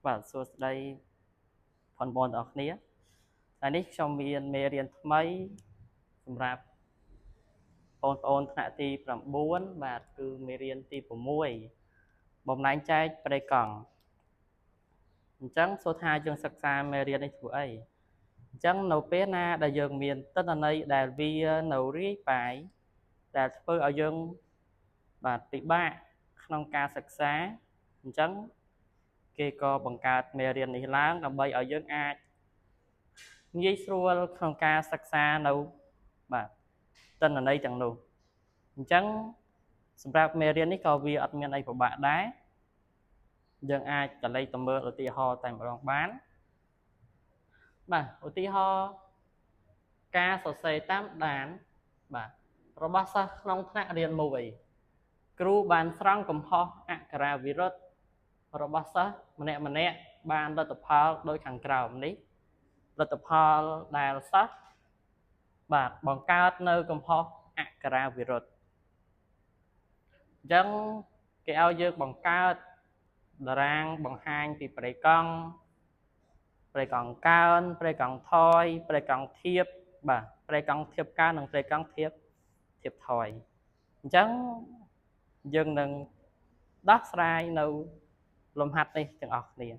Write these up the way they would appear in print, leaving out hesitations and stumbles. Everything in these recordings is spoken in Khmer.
បាទសួស្តីបងប្អូនទាំងអស់គ្នាថ្ងៃនេះខ្ញុំមានមេរៀនថ្មីសម្រាប់បងប្អូនថ្នាក់ទី9បាទគឺមេរៀនទី6បំណែងចែកប្រេកង់អញ្ចឹងសួរថាយើងសិក្សាមេរៀននេះធ្វើអីអញ្ចឹងនៅពេលណាដែលយើងមានទិន្នន័យដែលវានៅរាយប៉ាយដែលធ្វើឲ្យយើងបាទពិបាកក្នុងការសិក្សាអញ្ចឹងគេក៏បង្កើតមេរៀននេះឡើងដើម្បីឲ្យយើងអាចងាយស្រួលក្នុងការសិក្សានៅបាទទិន្នន័យទាំងនោះអញ្ចឹងសម្រាប់មេរៀននេះក៏វាអត់មានអីពិបាកដែរយើងអាចកលេចទៅមើលឧទាហរណ៍តែម្ដងបានបាទឧទាហរណ៍ការសរសេរតាមដានបាទរបស់សិស្សក្នុងថ្នាក់រៀនមួយគ្រូបានស្រង់កំហុសអក្ខរាវិរុទ្ធរបស់សិស្សម្នាក់បានលទ្ធផលដោយខាងក្រោមនេះលទ្ធផលដែលសិស្សបាទបង្កើតនៅកំហុសអក្ខរាវិរុទ្ធអញ្ចឹងគេឲ្យយើងបង្កើតតារាងបង្ហាញពីប្រេកង់កើនប្រេកង់ថយប្រេកង់ធៀបបាទប្រេកង់ធៀបកើននិងប្រេកង់ធៀបថយអញ្ចឹងយើងនឹងដោះស្រាយនៅលំហាត់នេះទាំងអស់គ្នា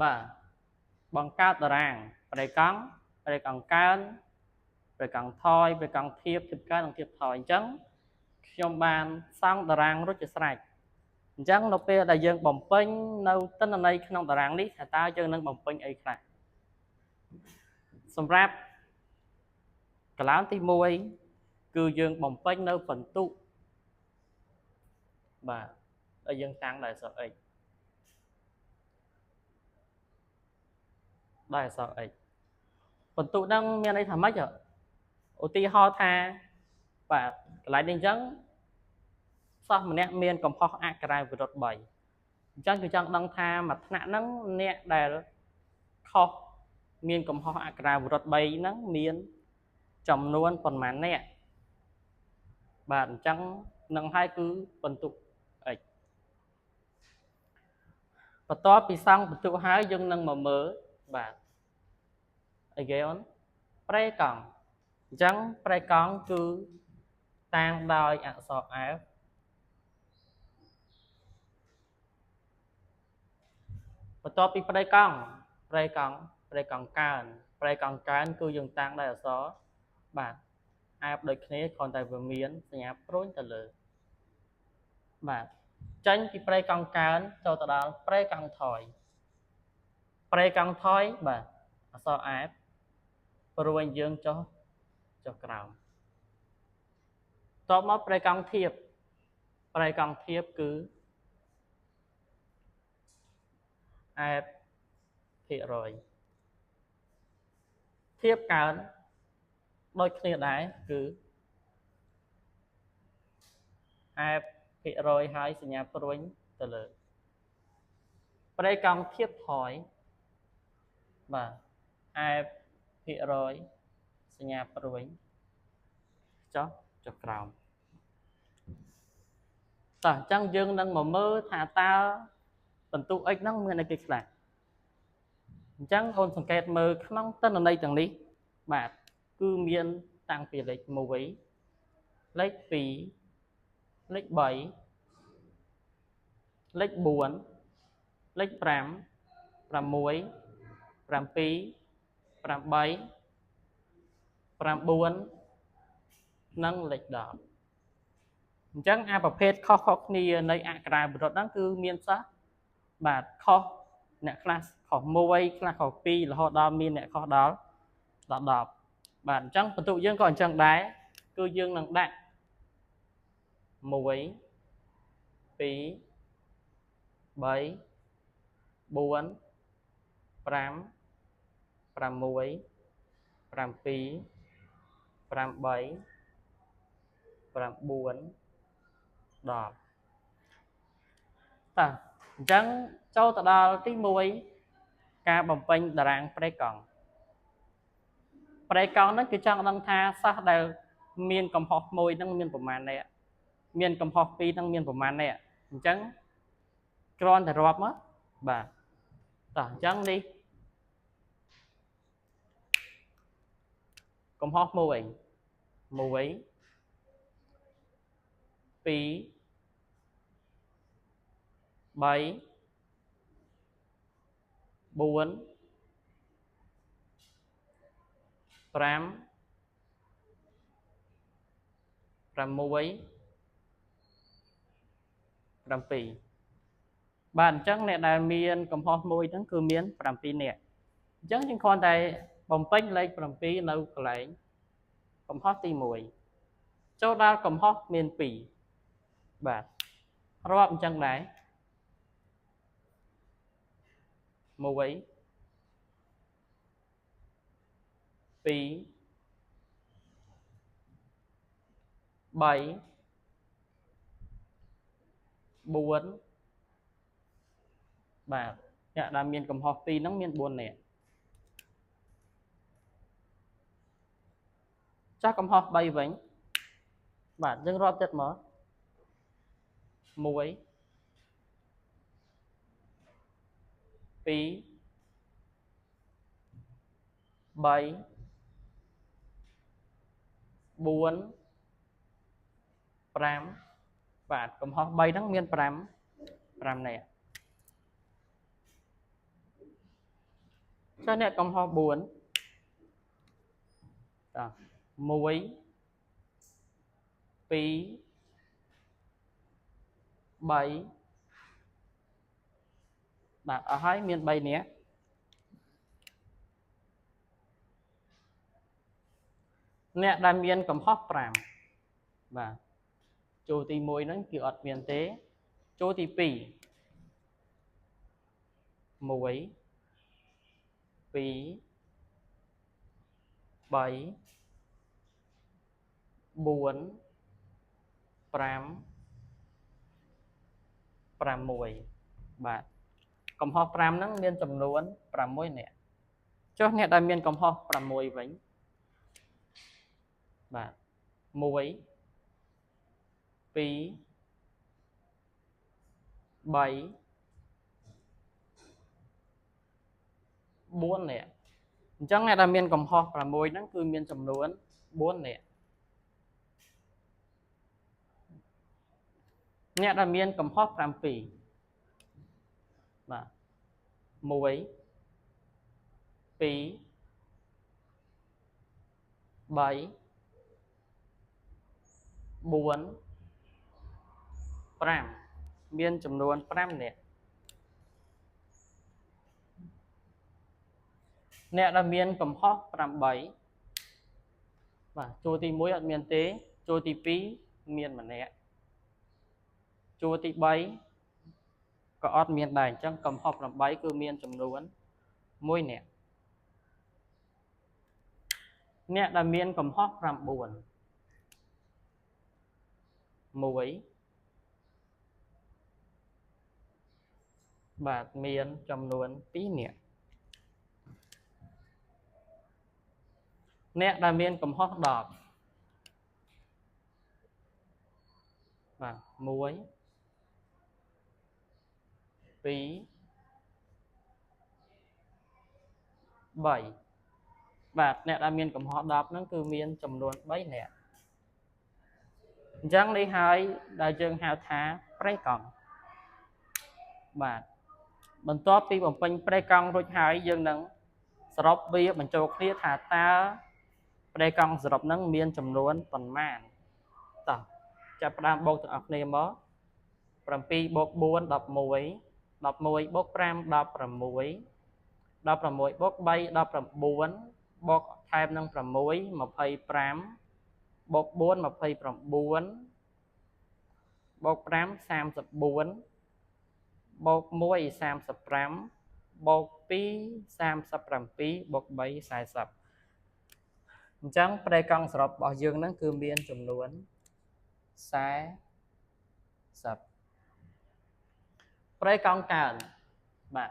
បាទបង្កើតតារាងប្រេកង់កើនប្រេកង់ថយប្រេកង់ធៀបកើននិងធៀបថយអញ្ចឹងខ្ញុំបានសង់តារាងរួចជាស្រេចអញ្ចឹងនៅពេលដែលយើងបំពេញនៅទិន្នន័យក្នុងតារាងនេះតើយើងនឹងបំពេញអីខ្លះសម្រាប់កន្លងទី1គឺយើងបំពេញនៅបន្ទុកបាទហើយយើងតាំងដោយអក្សរ x ដោយអក្សរ x បន្ទុកហ្នឹងមានន័យថាម៉េចឧទាហរណ៍ថាបាទកន្លែងនេះអញ្ចឹងសិស្សម្នាក់មានកំហុសអក្ខរាវិរុទ្ធ3អញ្ចឹងគឺចង់ដឹងថាមួយថ្នាក់ហ្នឹងអ្នកដែលខុសមានកំហុសអក្ខរាវិរុទ្ធ3ហ្នឹងមានចំនួនប៉ុន្មានអ្នកបាទអញ្ចឹងនឹងហើយគឺបន្ទុក x បន្ទាប់ពីសង់បន្ទុកហើយយើងនឹងមកមើលបាទអីគេអូនប្រេកង់អញ្ចឹងប្រេកង់គឺតាំងដោយអក្សរ f បន្ទាប់ពីប្រេកង់កើនប្រេកង់កើនគឺយើងតាំងដោយអក្សរបាទ f ដូចគ្នាគ្រាន់តែវាមានសញ្ញាព្រួញទៅលើបាទចេញពីប្រេកង់កើនចូលទៅដល់ប្រេកង់ថយបាទអក្សរ f ព្រួញយើងចុះក្រោមតបមកប្រេកង់ធៀបគឺf ភាគរយធៀបកើនដូចគ្នាដែរគឺ f ភាគរយហើយសញ្ញាព្រួញទៅលើប្រេកង់ធៀបថយបាទ f ភាគរយសញ្ញាព្រួញចុះក្រោមតោះអញ្ចឹងយើងនឹងមកមើលថាតើបន្ទុក x ហ្នឹងមានអីគេខ្លះអញ្ចឹងអូនសង្កេតមើលក្នុងទិន្នន័យទាំងនេះបាទគឺមានតាំងពីលេខ1លេខ2លេខ3លេខ4លេខ5 6 7 8 9 10និងលេខ10អញ្ចឹងអាប្រភេទខុសគ្នានៃអក្ខរាវិរុទ្ធហ្នឹងគឺមានសិស្សបាទខុសអ្នកខ្លះខុស1ខ្លះខុស2រហូតដល់មានអ្នកខុសដល់10បាទអញ្ចឹងបន្ទុកយើងក៏អញ្ចឹងដែរគឺយើងនឹងដាក់1 2 3 6 7 8 9 10តើអញ្ចឹងចូលទៅដល់ទី1ការបំពេញតារាងប្រេកង់ហ្នឹងគឺចង់ដឹងថាសិស្សដែលមានកំហុស1ហ្នឹងមានប្រមាណអ្នកមានកំហុស2ហ្នឹងមានប្រមាណអ្នក chẳng con thì rộp mất bà tỏ chẳng đi công hót mùi phí bảy buồn pram mùi pram phí bạn chẳng nè đại miên công hót mùi chẳng cứ miên pram phí nè chẳng những con này bồng bênh lấy pram phí nâu lại công hót tí mùi cho ra công hót miên phí bạn rộp chẳng đấy mùi phí bảy buồn bà dạ là miền cầm họp phí nó miền buồn nè chắc cầm họp bay vĩnh bà dưng rộp chất mở muối phí bảy buồn pram và cầm họp bay nó miền pram nè cho nên cầm họp buồn muối phí bảy bạn ở hai miền bay nè nè đam miền cầm họp pram và chỗ thì mùi nó kiểu ọt miền tế chỗ thì phí muối phí bảy buồn pram mùi bạn cầm họp pram nó miền chấm luôn pram mùi nè cho nè đam miền cầm họp pram mùi vĩnh bạn muối phí bảy buồn nè chẳng này là miền cầm họp và mùi nó cứ miền chấm luôn buồn nè nè là miền cầm họp làm phí và muối phí bảy buồn pram miền chấm luôn pram nè nè là miền cầm họp pram bảy và chỗ thì muối ở miền tế chỗ thì phí miền mà nè chỗ thì bảy có ọt miền này chẳng cầm họp làm bảy cứ miền chấm luôn muối nè nè là miền cầm họp làm buồn muối và miền chấm luôn phí nè nè là miền cầm họp đọt và muối phí bảy và nè là miền cầm họp đọt nó cứ miền chấm luôn bảy nè chẳng đi hai đại dương hào thá prey còn và mình tốt đi bằng pin prey con rồi hai dương nắng srop bia mình cho kia thả ta prey con srop nắng miền chấm luôn phần màn tao chập đam bột từ ọc này mớ làm pi bột buôn đập muối bột pram đập muối bột bay đập buôn bột thêm năng làm muối mà phay pram bột buôn mà phay buôn bột pram sam sập buôn bột muối sam sập pram bột pi sam sập pram pi bột bay sai sập chẳng prey con srop bỏ dương nó cứ miên chấm luôn sai sập prey con càn bạn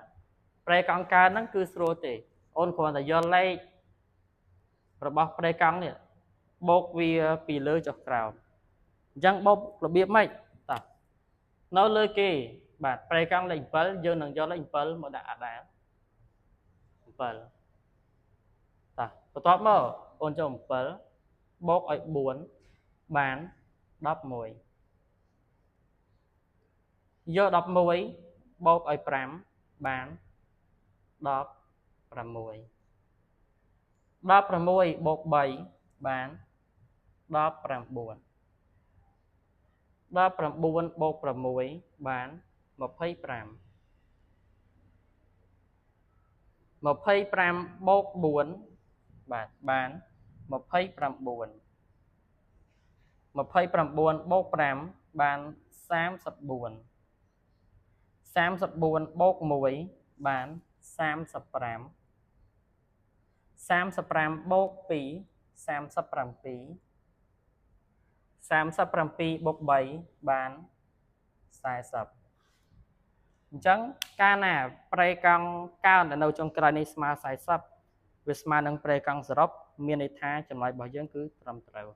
prey con càn nó cứ sro tệ ôn còn là do lây rồi bọc prey con nè bột vì pì lơ chọc cào chẳng bột là biết mấy ta nó lơi kì bạn pre căng lệnh bờ dương nâng do lệnh bờ mà đã đá bờ ta tốt mơ ôn cho bờ bốc ở 4 bán đắp mùi do đắp mùi bốc ở 5 bán đắp 6 đắp 6 bốc 7 bán đắp 9đắp 9បូក 6 បាន 25 25បូក 4 បាទបាន 29 29បូក 5 បាន 34 34បូក 1 បាន 35 35បូក 2 37 37បូក 3 បាន 40 អញ្ចឹងកាលណាប្រេកង់កើននៅចុងក្រោយនេះស្មើ40វាស្មើនឹងប្រេកង់សរុបមានន័យថាចម្លើយរបស់យើងគឺត្រឹមត្រូវ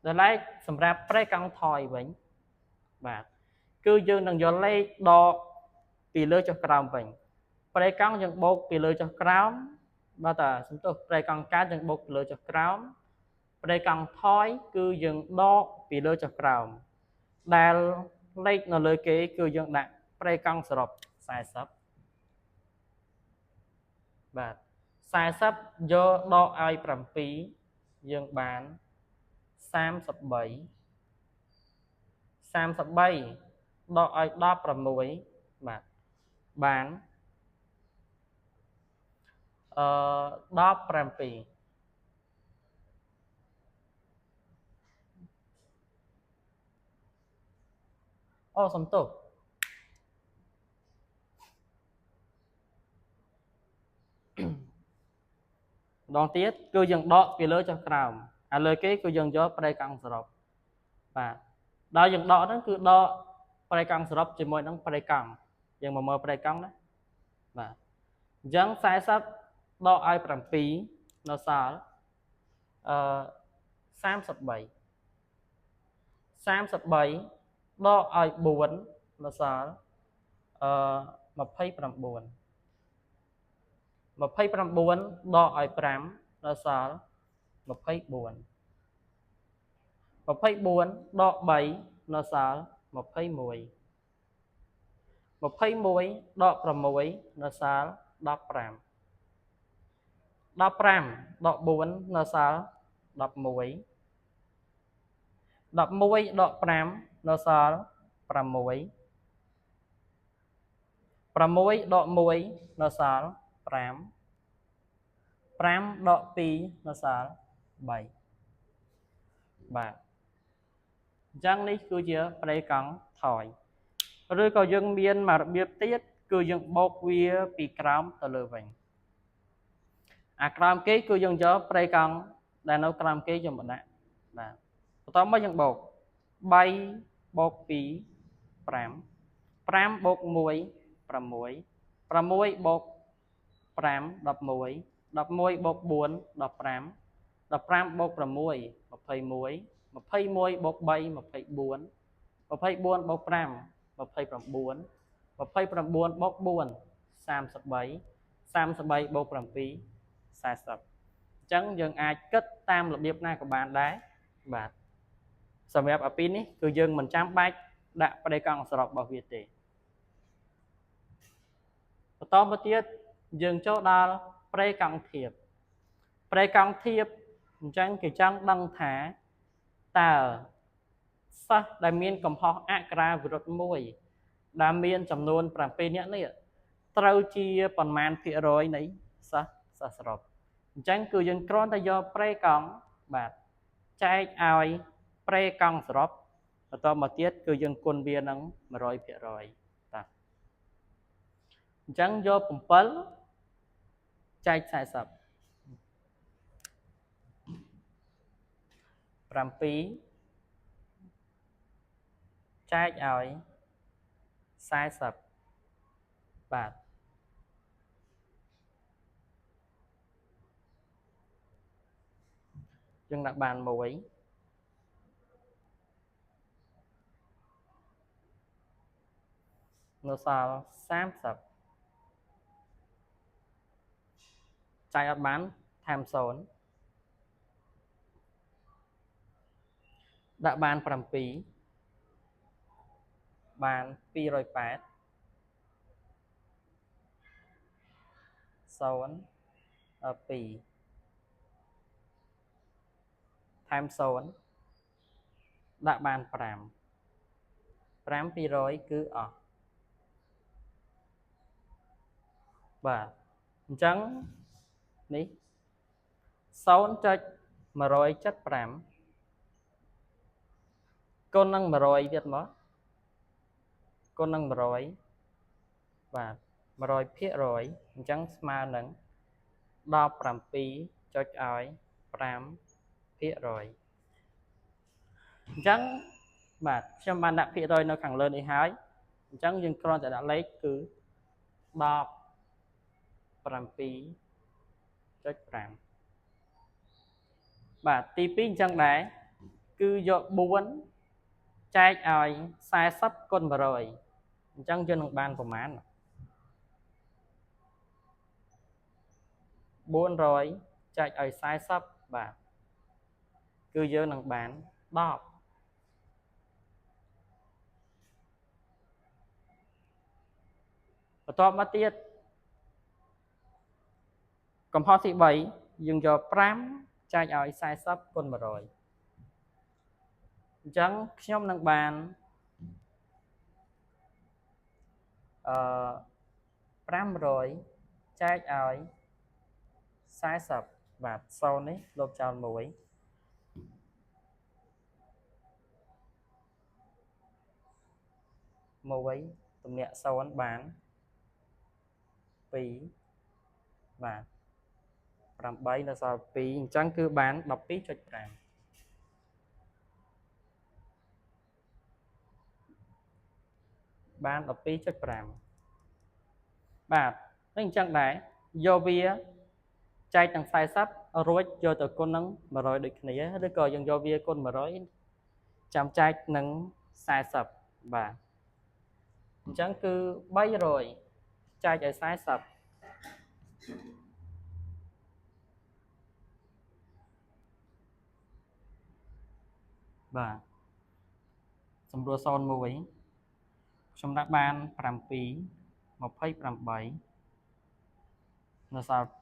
ដល់ឡែកសម្រាប់ប្រេកង់ថយវិញបាទគឺយើងនឹងយកលេខដកពីលើចុះក្រោមវិញប្រេកង់យើងបូកពីលើចុះក្រោមបាទតាសំទោសប្រេកង់កើតយើងបូកពីលើចុះក្រោមប្រេកង់ថយគឺយើងដកពីលើចុះក្រោមដែលលេខនៅលើគេគឺយើងដាក់ប្រេកង់សរុប40បាទ40យកដកឲ្យ7យើងបាន33 33ដកឲ្យ16បាទបាន17អូសំទោសម្ដងទៀតគឺយើងដកពីលើចុះក្រោមហើយលើគេគឺយើងយកប្រេកង់សរុបបាទដល់យើងដកហ្នឹងគឺដកប្រេកង់សរុបជាមួយនឹងប្រេកង់យើងមកមើលប្រេកង់ណាបាទអញ្ចឹង40ដកឲ្យ7នៅសល់33 33ដកឲ្យ4នៅសល់29 29ដកឲ្យ5នៅសល់24 24ដក3នៅសល់21 21ដក6នៅសល់15 15ដក4នៅសល់11 11ដក5នៅសល់6 6ដក1នៅសល់5 5ដក2នៅសល់3បាទអញ្ចឹងនេះគឺជាប្រេកង់ថយឬក៏យើងមានមួយរបៀបទៀតគឺយើងបូកវាពីក្រោមទៅលើវិញអាក្រោមគេគឺយើងយកប្រេកង់ដែលនៅក្រោមគេយើងមកដាក់បាទបន្តមកយើងបូក3បូក2 5 5បូក1 6 6បូក5 11 11បូក4 15 15បូក6 21 21បូក3 24 24បូក5 29 29បូក4 33 33បូក7 40អញ្ចឹងយើងអាចគិតតាមរបៀបណាក៏បានដែរបាទសម្រាប់អាពីនេះគឺយើងមិនចាំបាច់ដាក់ប្រេកង់សរុបរបស់វាទេបន្តមកទៀតយើងចូលដល់ប្រេកង់ធៀបប្រេកង់ធៀបអញ្ចឹងគេចង់ដឹងថាតើសិស្សដែលមានកំហុសអក្ខរាវិរុទ្ធ1ដែលមានចំនួន7នាក់នេះត្រូវជាប៉ុន្មានភាគរយនៃសិស្សសរុបអញ្ចឹងគឺយើងគ្រាន់តែយកប្រេកង់បាទចែកឲ្យប្រេកង់សរុបបន្តមកទៀតគឺយើងគុណវានឹង 100% បាទអញ្ចឹងយក7ចែក40 7ចែកឲ្យ40បាទយើងដាក់បាន1 នៅសល់30ចែកអត់បានថែម0ដាក់បាន7បាន208 0 2ថែម0ដាក់បាន5 200គឺអស់បាទអញ្ចឹងនេះ 0.175 គុណនឹង100ទៀតមកគុណនឹង100បាទ100%អញ្ចឹងស្មើនឹង17ចុចឲ្យ5%អញ្ចឹងបាទខ្ញុំបានដាក់ភាគរយនៅខាងលើនេះហើយអញ្ចឹងយើងគ្រាន់តែដាក់លេខគឺ17.5បាទទី2អញ្ចឹងដែរគឺយក4ចែកឲ្យ40គុណ100អញ្ចឹងយើងនឹងបានប្រមាណ400ចែកឲ្យ40បាទគឺយើងនឹងបាន10បន្ទាប់មកទៀតកំហុសទី3យើងយក5ចែកឲ្យ40គុណ100អញ្ចឹងខ្ញុំនឹងបាន500ចែកឲ្យ40បាទ0នេះលុបចោល1ទំនាក់0បាន2បាទ8នៅសល់2អញ្ចឹងគឺបាន 12.5 បាន 12.5 បាទអញ្ចឹងដែរយកវាចែកទាំង40រួចយកទៅគុណនឹង100ដូចគ្នាឬក៏យើងយកវាគុណ100ចាំចែកនឹង40បាទអញ្ចឹងគឺ300ចែកឲ្យ40បាទសម្រួល01ខ្ញុំដាក់បាន7 28នៅសល់2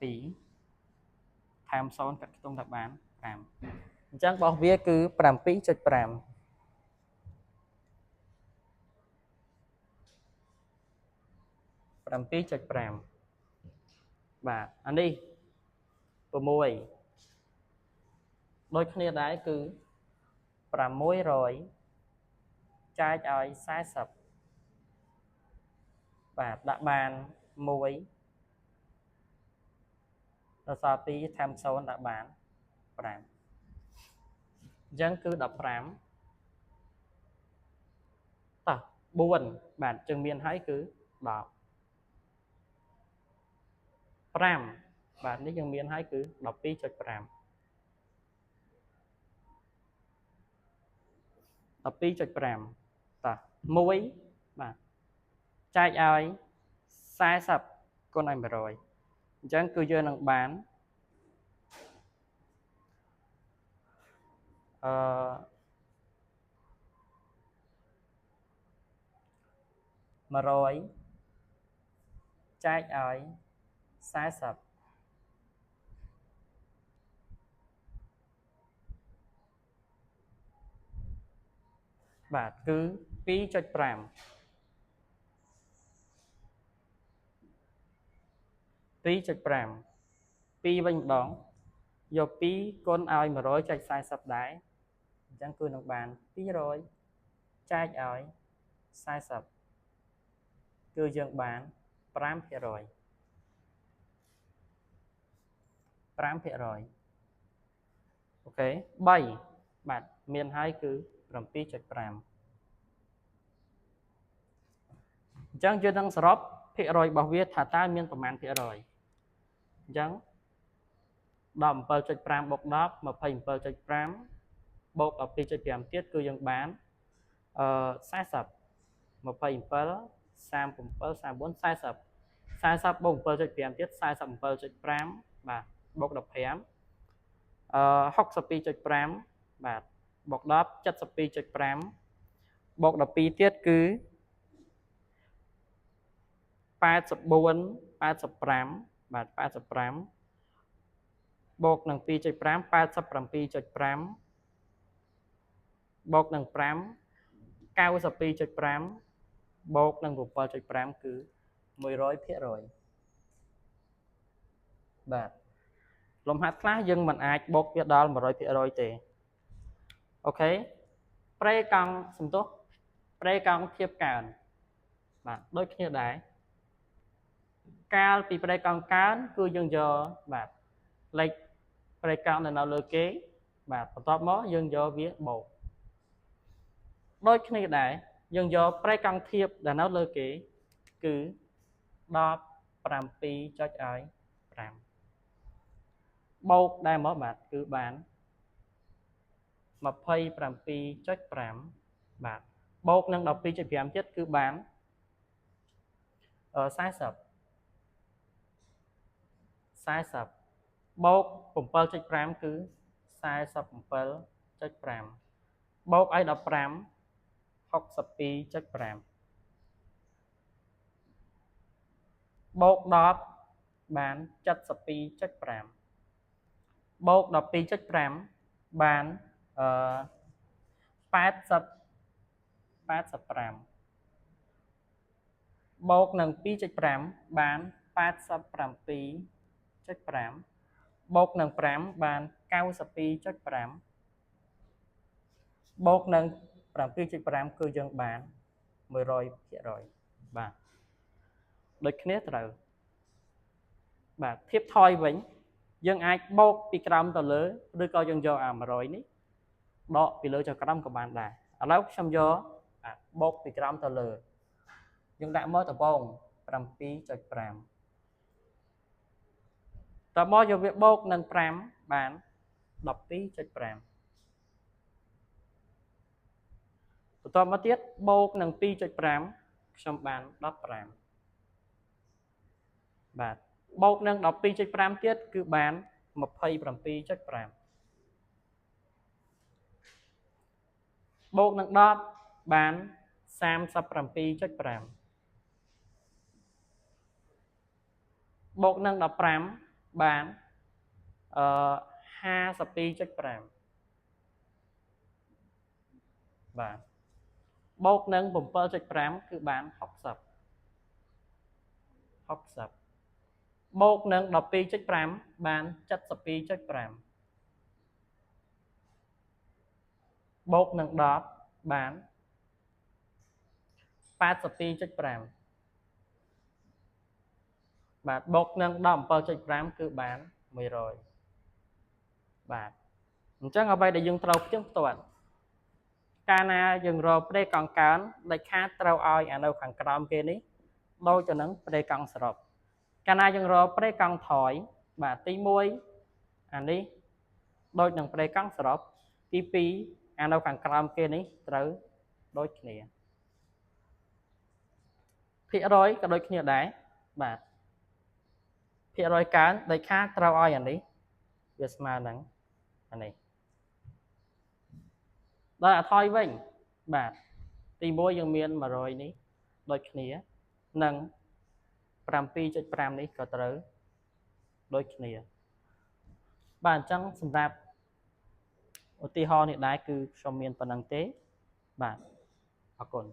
ថែម0កាត់ខ្ទង់ដាក់បាន5អញ្ចឹងរបស់វាគឺ 7.5 បាទអានេះ6ដូចគ្នាដែរគឺ600ចែកឲ្យ40បាទដាក់បាន1ដល់សល់2ថែម0ដាក់បាន5អញ្ចឹងគឺ15តោះ4បាទចឹងមានហើយគឺ10 5បាទនេះយើងមានហើយគឺ 12.5 តោះ1បាទចែកឲ្យ40គុណឲ្យ100អញ្ចឹងគឺយើងនឹងបាន100ចែកឲ្យ40បាទគឺ 2.5 2វិញម្ដងយក2គុណឲ្យ100ចែក40ដែរអញ្ចឹងគឺនឹងបាន200ចែកឲ្យ40គឺយើងបាន 5% អូខេ3បាទមានហើយគឺ 7.5 អញ្ចឹងយើងនឹងសរុបភាគរយរបស់វាថាតើមានប្រមាណភាគរយអញ្ចឹង17.5 បូក10 27.5 បូក 12.5 ទៀតគឺយើងបាន40 27 37 34 40 40បូក7.5ទៀត47.5បាទបូក15 62.5បាទបូក10 72.5បូក12ទៀតគឺ84 85បាទ85បូកនឹង 2.5 87.5បូកនឹង5 92.5បូកនឹង 7.5 គឺ 100% បាទលំហាត់ខ្លះយើងមិនអាចបូកវាដល់ 100% ទេអូខេប្រេកង់សំទោសប្រេកង់ធៀបកើនបាទដូចគ្នាដែរកាលពីប្រេកង់កើនគឺយើងយកបាទលេខប្រេកង់នៅលើគេបាទបន្ទាប់មកយើងយកវាបូកដូចគ្នាដែរយើងយកប្រេកង់ធៀបដែលនៅលើគេគឺ17.5បូកដែរមកបាទគឺបាន27.5បាទបូកនឹង 12.5 ទៀតគឺបាន40បូក 7.5 គឺ 47.5បូកឲ្យ15 62.5បូក10បាន 72.5បូក 12.5 បាន85បូកនឹង 2.5 បាន 87.5បូកនឹង 5 បាន 92.5បូកនឹង 7.5 គឺយើងបាន 100% បាទដូចគ្នាត្រូវបាទធៀបថយវិញយើងអាចបូកពីក្រោមទៅលើឬក៏យើងយកអា100នេះដកពីលើចុះក្រោមក៏បានដែរឥឡូវខ្ញុំយកបូកពីក្រោមទៅលើយើងដាក់មកដំបូង 7.5 តមកយកវាបូកនឹង 5 បាន 12.5 បន្ទាប់មកទៀតបូកនឹង 2.5 ខ្ញុំបាន15បាទបូកនឹង 12.5 ទៀតគឺបាន 27.5 បូកនឹង10បាន 37.5 បូកនឹង 15 បាន 52.5 បាទបូកនឹង 7.5 គឺបាន 60បូកនឹង 12.5 បាន 72.5 បូកនឹង 10 បាន 82.5 បាទបូកនឹង 17.5 គឺបាន 100 បាទអញ្ចឹងអ្វីដែលយើងត្រូវផ្ទៀងផ្ទាត់កាលណាយើងរកប្រេកង់កើនដាច់ខាតត្រូវឲ្យអានៅខាងក្រោមគេនេះដូចទៅនឹងប្រេកង់សរុបកាលណាយើងរកប្រេកង់ថយបាទទី1អានេះដូចនឹងប្រេកង់សរុបទី2អានៅខាងក្រោមគេនេះត្រូវដូចគ្នាភាគរយក៏ដូចគ្នាដែរបាទភាគរយកើនដាច់ខាតត្រូវឲ្យអានេះវាស្មើនឹងអានេះដល់អាថយវិញបាទទី1យើងមាន100នេះដូចគ្នានិង 7.5 នេះក៏ត្រូវដូចគ្នាបាទអញ្ចឹងសម្រាប់ឧទាហរណ៍នេះដែរគឺខ្ញុំមានប៉ុណ្្នឹងទេបាទអរគុណ